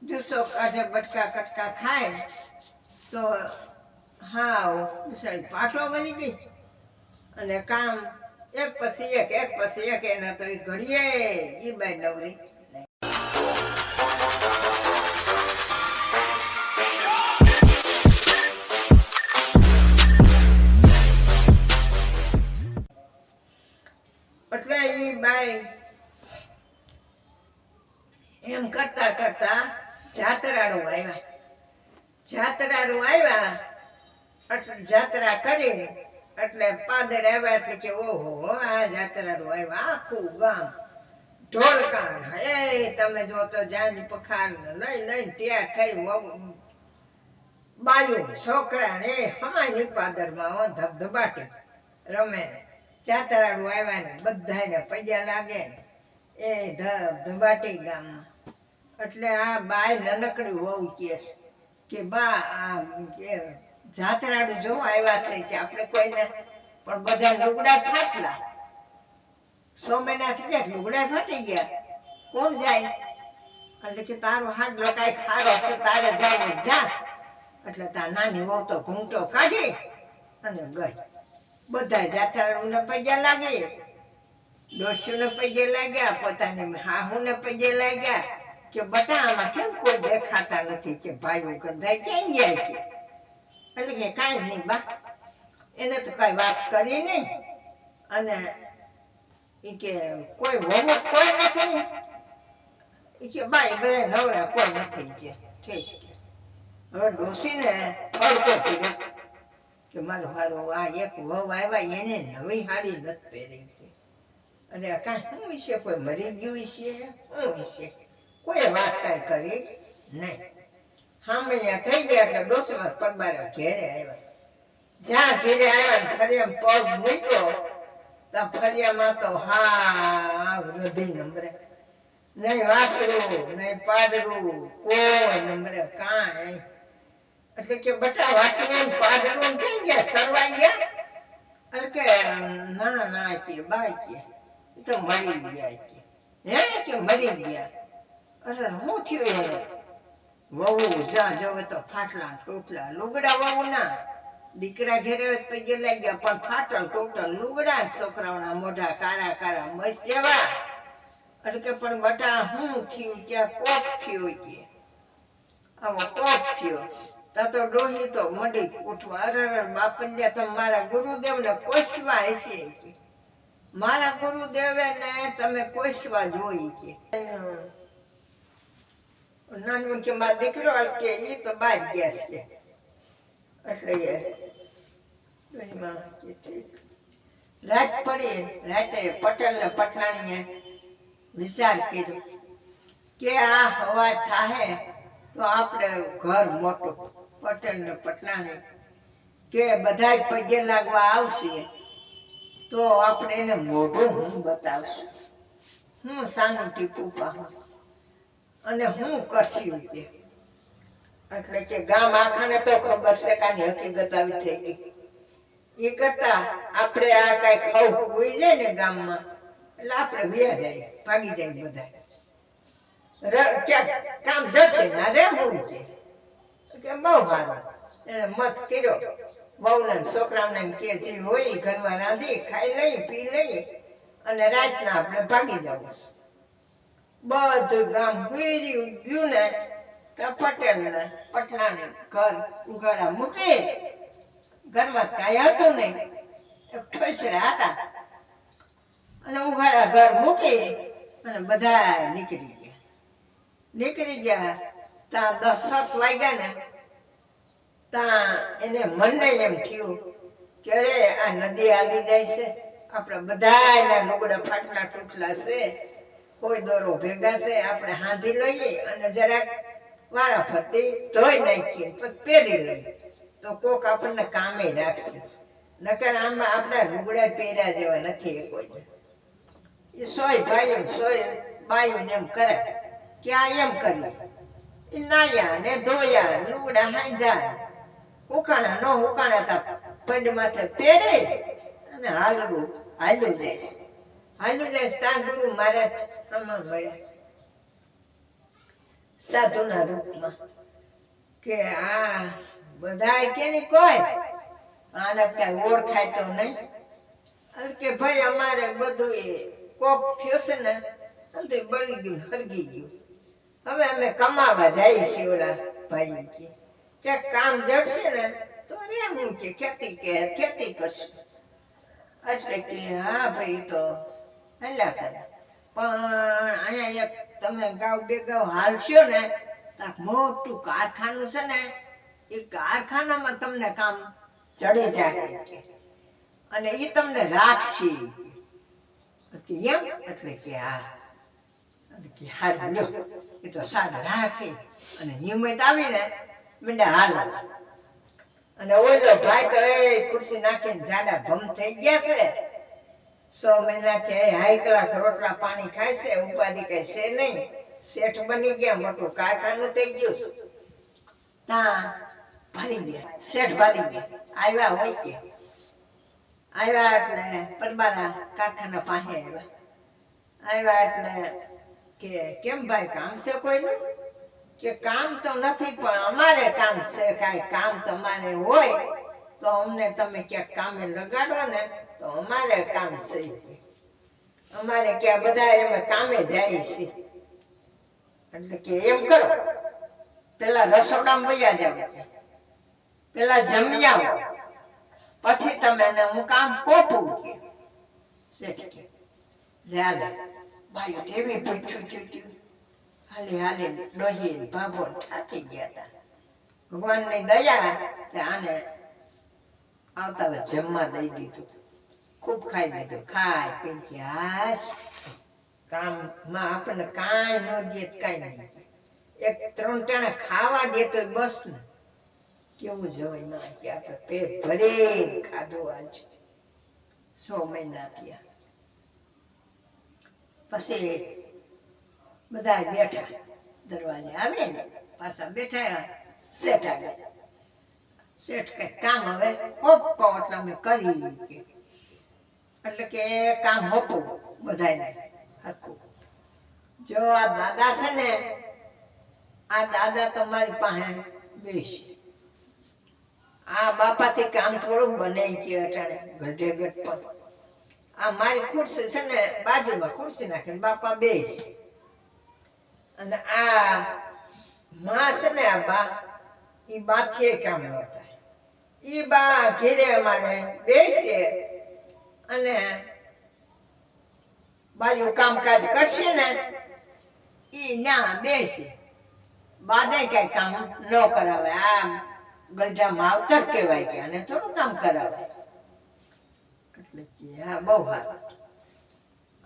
જુસ્સો કાઢે બટકા કટકા ખાય તો હા બિચારી પાટો બની ગઈ અને કામ એક પછી એક એના તો એ ઘડીએ ઈ બાઈ નવરી. એટલે એ બાઈ એમ કરતા કરતા જાત્રાળુ આવ્યા એટલે જાત્રા કરી એટલે પાદર આવ્યા એટલે કે ઓહો આ જાત્રાળુ આવ્યા આખું ગામ ઢોલકાણ એ તમે જો તો જાંજ પખાર લઈ લઈને તૈયાર થઈ બાયું છોકરા ને હમાયની પાદરમાં ધબધબાટી રમે. જાત્રાળુ આવ્યા ને બધાને પૈયા લાગે એ ધબાટી ગામમાં. એટલે આ બાય નનકડી વહુ કે બા આ જાત્રાળુ જો આવ્યા છે કે આપણે કોઈને પણ બધા લુગડા ફાટલા 100 મહિના થઈ ગયા લુગડા ફાટી ગયા કોણ જાય એટલે કે તારો હાડલો કાંઈક ખારો છે તારે જવું જા. એટલે તાર નાની વહુ તો ઘૂંટો કાઢી અને ગઈ. બધા જાત્રાળુને પગે લાગી, ડોશીને પગે લાગ્યા, પોતાની હાહુને પગે લાગ્યા કે બટા આમાં કેમ કોઈ દેખાતા નથી કે ભાઈઓ ગંધાઈ ક્યાં ગયા કે. એટલે કે કાંઈ નહીં બા, એને તો કાંઈ વાત કરી નહીં અને એ કે કોઈ વહુ કોઈ નથી એ કે બાઈ બધા નવરા કોઈ નથી કે ઠીક કે. હવે ડોશીને અડકો કર્યો કે મારો હારો આ એક વહુ આવ્યા એને નવી હાડી નથી પહેરી છે અને કાંઈ શું વિશે કોઈ મરી ગયું વિશે શું વિશે કોઈ વાત કાંઈ કરી નહીં. હામૈયા થઈ ગયા એટલે ડોસીમાં પરબારા ઘેરે આવ્યા. જ્યાં ઘેરે આવ્યા ને ફરિયામાં પગ મૂક્યો ત્યાં ફરિયામાં તો હા વૃદ્ધિ નંબરે નહીં વાસરું નહીં પાડરું કોઈ નંબરે કાંઈ. એટલે કે બટા વાસરું પાડરું ક્યાં ગયા સરવાઈ ગયા. એટલે કે ના ના કે બાઈ કે તો મરી ગયા કે હે કે મરી ગયા. અરે શું થયું એને વહુ જા જવે તો ફાટલા ટોટલા લુગડા વહુ ના દીકરા ઘેરે પગે લાગ્યા પણ ફાટલ ટોટલ લુગડા છોકરાઓના મોઢા કારા કારા મસ્ત જેવા. એટલે કે પણ બટા શું થયું ક્યાં કોપ થયો કે આવો કોપ થયો તા તો ડોહી તો મડી ઉઠવા. અરે બાપન્યા તમે મારા ગુરુદેવને કોસવા હશે કે મારા ગુરુદેવે ને તમે કોસવા જોઈ કે નાનું કે મારો દીકરો કે એ તો બહાર ગયા છે. એટલે રાત પડી રાતે પટેલ ને પટલાણીએ વિચાર કર્યો કે આ હવા થાહે તો આપણે ઘર મોટું પટેલ ને પટલાણી કે બધા પગે લાગવા આવશે તો આપણે એને મોઢું હું બતાવશું હું સાનું ટીપું પાહું અને હું કરશું કે. એટલે કે ગામ આખાને તો ખબર છે કાની હકીકત આવી થઈ ગઈ. એ કરતા આપણે આ કઈ ખાવું હોઈ જાય ને ગામમાં એટલે આપણે વ્યા જાય ભાગી જાય બધા ક્યાંક કામ જશે ના રે હું છે કે બહુ સારું એને મત કર્યો. વહુને છોકરાઓને કે જે હોય ઘરમાં રાંધી ખાઈ લઈ પી લઈ અને રાતના આપણે ભાગી જવું. બધું ગામ ગયું ને પટેલ ને પટલાને ઘર ઉગાડા મૂકી ઘરમાં કાંઈ હતું નહીં ઠોસરા હતા અને ઉગાડા ઘર મૂકી અને બધા નીકળી ગયા. ત્યાં 10-7 વાગ્યા ને ત્યાં એને મનને એમ થયું કે અરે આ નદી આવી જાય છે આપણે બધા એના લુગડા ફાટલા તૂટલા છે કોઈ દોરો ભેગા છે આપણે હાંધી લઈએ અને જરાક વારા ફરતી ધોઈ નાખીએ પછી પહેરી લઈએ તો કોક આપણને કામે રાખશે. નકર આમાં આપણા લુગડા પહેર્યા જેવા નથી કોઈ. એ સોય ભાઈઓ સોય બાયું એમ કરે કે આ એમ કરીએ એ નાયા ને ધોયા લુગડા હાંધ્યા ઉકાણા ન ઉકાણા તા પડ માથે પહેરે અને હાલ્યું જાય તાન ગુરુ મહારાજ આમાં મળ્યા. સાધુના રૂપમાં કે આ બધાય કે ની કોઈ આને ત્યાં ઓળખાય તો નહીં કે ભાઈ અમારે બધું એ કોપ થયો છે ને તો બળી ગયું હરગી ગયું હવે અમે કમાવા જઈએ છીએ ઓલા ભાઈ કે કામ જડશે ને તો રે હું કે ખેતી કરશે એટલે કે હા ભાઈ તો હલ્યા કરે પણ અહીંયા એક તમે ગાવ બે ગાવ હાલશો ને મોટું કારખાનું છે ને એ કારખાનામાં તમને કામ ચડી જાય અને એ તમને રાખશે એમ એટલે કે હા કે હારું લ્યો એ તો સારું રાખે અને હિંમત આવીને મને હાલો અને ઓલો ભાઈ તો એ ખુરશી નાખીને જાડા ભમ થઈ ગયા છે 100 મહિનાથી હાઈ ક્લાસ રોટલા પાણી ખાય છે ઉપાધિ કઈ છે નહીં શેઠ બની ગયા મોટું કારખાનું થઈ ગયું ત્યાં ભરી ગયા શેઠ ભરી ગયા આવ્યા હોય કે આવ્યા એટલે પરબારા કારખાના પાસે આવ્યા એટલે કે કેમ ભાઈ કામ છે કોઈનું કે કામ તો નથી પણ અમારે કામ છે કાંઈ કામ તમારે હોય તો અમને તમે ક્યાંક કામે લગાડો ને તો અમારે કામ છે અમારે ક્યાં બધા એમાં કામે જાય છે એટલે કે એમ કરો પેલા રસોડામાં વયા જાવ પેલા જમી આવો પછી તમે હું કામ પોતું કે શેઠ કે લે ભાઈ જેવી પૂછ્યું હાલે હાલે ડોહી ભાભો થાકી ગયા હતા ભગવાનની દયા આને આવતા જમવા દઈ દીધું ખૂબ ખાઈ લીધું ખાય પીને હાશ કામમાં આપણને કાંઈ ન દે કાંઈ નહીં એક 3 ટાણા ખાવા દે તો બસ ને કેવું જોઈ ના કે આપણે પેટ ભરી ખાધું આજ 100 મહિના થયા પછી બધા બેઠા દરવાજે આવે ને પાછા બેઠા શેઠ આગળ શેઠ કઈ કામ હવે હોપો એટલે અમે કરી એટલે કે કામ હોપું બધાને હરખું જો આ દાદા છે ને આ દાદા તમારી પાસે બેસી આ બાપાથી કામ થોડુંક બને છે અટાણે ગઢે ગઢ પર આ મારી ખુરશી છે ને બાજુમાં ખુરશી નાખીને બાપા બેસી અને આ માં છે ને આ બા ઈ બાથી કામ ન થાય ઈ બા ઘેરે અમારે બેસે અને બાજુ કામકાજ કરશે ને ઈ ના બેસે બાને કઈ કામ ન કરાવે આ ગલજા માવતર કહેવાય કે અને થોડું કામ કરાવે એટલે હા બહુ સારું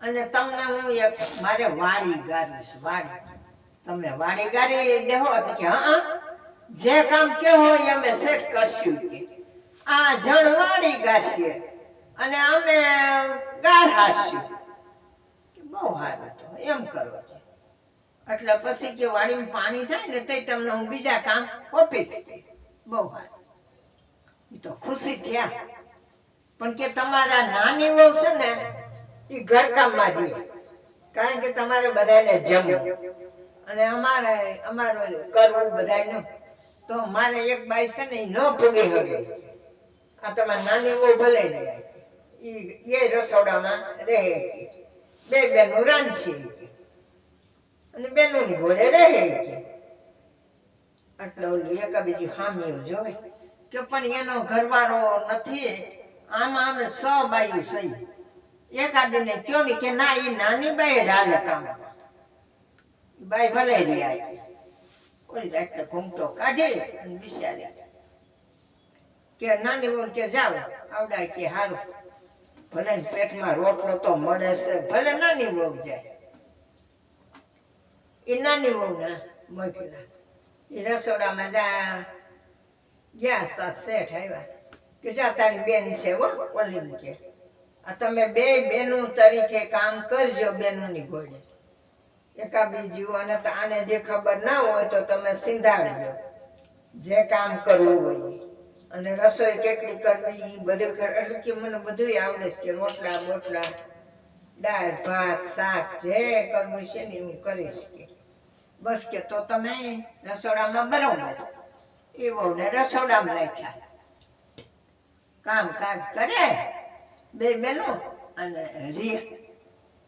અને તમને હું એક મારે વાડી ગારીશ વાડી તમે વાડી ગારી દેહો એટલે કે હા જે કામ કેવો હોય અમે સેટ કરશું કે આ જણ વાડી ગાશીએ અને અમે ગાર હાશું બહુ સારું તો એમ કરો એટલે પછી કે વાડીમાં પાણી થાય ને તે તમને હું બીજા કામ ઓપીશ બહુ સારું એ તો ખુશી થયા પણ કે તમારા નાની વહુ છે ને એ ઘરકામમાં જઈએ કારણ કે તમારે બધાને જમવું અને અમારે કરવું બધાનું તો મારે એક બાઈ છે ને એ ન ભોગી હવે આ તમારી નાની વહુ ભલે નહીં એ રસોડામાં રહે બે બેનું રાંધશે અને બેનોની ઘોડે રહે છે એટલે ઓલું એકા બીજું હામીઓ જોવે કે પણ એનો ઘરવાળો નથી આમાં અમે 100 બાયું સહી એકાદીને કયો ને કે ના એ નાની બાઈ જ હાલે કામ બાઈ ભલે રહ્યા ઓલી એટલે ઘૂમટો કાઢી અને બિચારી કે નાની બોલ કે જાવ આવડાય કે હારું ભલે પેટમાં રોટલો તો મળે છે ભલે નાની બહુ જાય એ નાની બહુ ને મોકલા એ રસોડામાં ગયા સાત શેઠ આવ્યા કે જા તારી બેન છે હો ઓલી કે આ તમે બે બેનો તરીકે કામ કરજો બેનોની ઘોડે એકા બીજું અને આને જે ખબર ના હોય તો તમે સિંધાડજો જે કામ કરવું હોય અને રસોઈ કેટલી કરવી બધું એટલે કે મને બધું આવડે છે કે રોટલા બોટલા દાળ ભાત શાક જે કરવું છે ને હું કરીશ બસ કે તો તમે રસોડામાં બરોબર. એ વહુને રસોડામાં રાખ્યા, કામ કાજ કરે બે બેનો અને રિયા